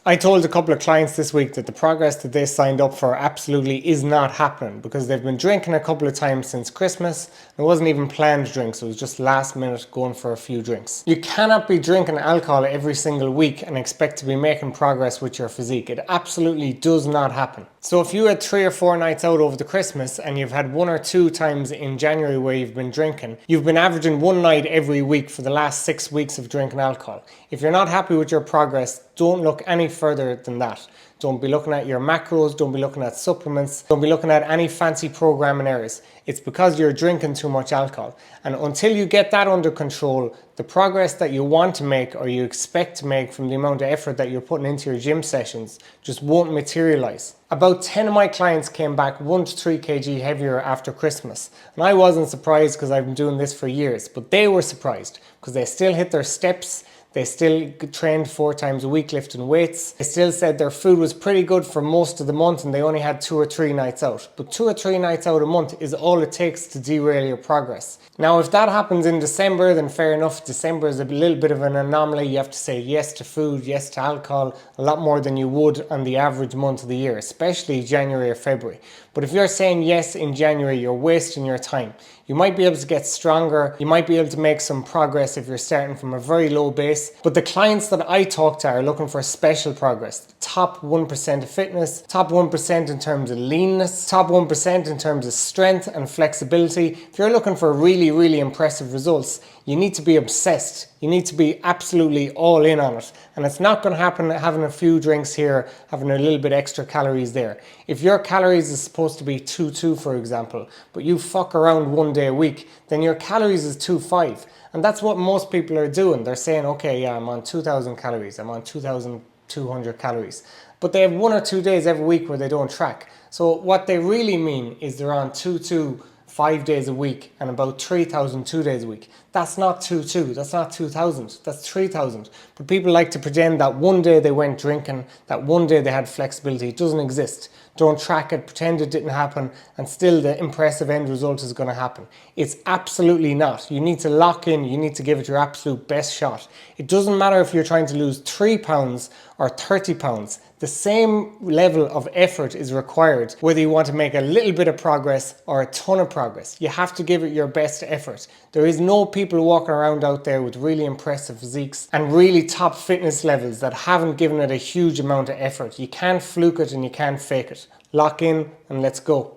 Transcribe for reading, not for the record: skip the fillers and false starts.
I told a couple of clients this week that the progress that they signed up for absolutely is not happening because they've been drinking a couple of times since Christmas. It wasn't even planned drinks, it was just last minute going for a few drinks. You cannot be drinking alcohol every single week and expect to be making progress with your physique. It absolutely does not happen. So if you had 3 or 4 nights out over the Christmas and you've had 1 or 2 times in January where you've been drinking, you've been averaging 1 night every week for the last 6 weeks of drinking alcohol. If you're not happy with your progress, don't look any further than that. Don't be looking at your macros, don't be looking at supplements, don't be looking at any fancy programming areas. It's because you're drinking too much alcohol. And until you get that under control, the progress that you want to make or you expect to make from the amount of effort that you're putting into your gym sessions just won't materialize. About 10 of my clients came back 1 to 3 kg heavier after Christmas. And I wasn't surprised because I've been doing this for years, but they were surprised because they still hit their steps. They still trained 4 times a week lifting weights. They still said their food was pretty good for most of the month and they only had 2 or 3 nights out. But 2 or 3 nights out a month is all it takes to derail your progress. Now if that happens in December, then fair enough. December is a little bit of an anomaly. You have to say yes to food, yes to alcohol, a lot more than you would on the average month of the year, especially January or February. But if you're saying yes in January, you're wasting your time. You might be able to get stronger, you might be able to make some progress if you're starting from a very low base, but the clients that I talk to are looking for special progress. The top 1% of fitness, top 1% in terms of leanness, top 1% in terms of strength and flexibility. If you're looking for really impressive results, you need to be obsessed. You need to be absolutely all in on it. And it's not going to happen having a few drinks here, having a little bit extra calories there. If your calories is supposed to be 2.2 for example, but you fuck around 1 day a week, then your calories is 2.5. And that's what most people are doing. They're saying, okay, yeah, I'm on 2,000 calories, I'm on 2,200 calories. But they have 1 or 2 days every week where they don't track. So what they really mean is they're on 2.2 5 days a week and about 3,000 2 days a week. That's not 2.2, that's not 2,000, that's 3,000. But people like to pretend that 1 day they went drinking, that 1 day they had flexibility. It doesn't exist. Don't track it, pretend it didn't happen, and still the impressive end result is going to happen. It's absolutely not. You need to lock in, you need to give it your absolute best shot. It doesn't matter if you're trying to lose 3 pounds or 30 pounds. The same level of effort is required whether you want to make a little bit of progress or a ton of progress. You have to give it your best effort. There is no people walking around out there with really impressive physiques and really top fitness levels that haven't given it a huge amount of effort. You can't fluke it and you can't fake it. Lock in and let's go.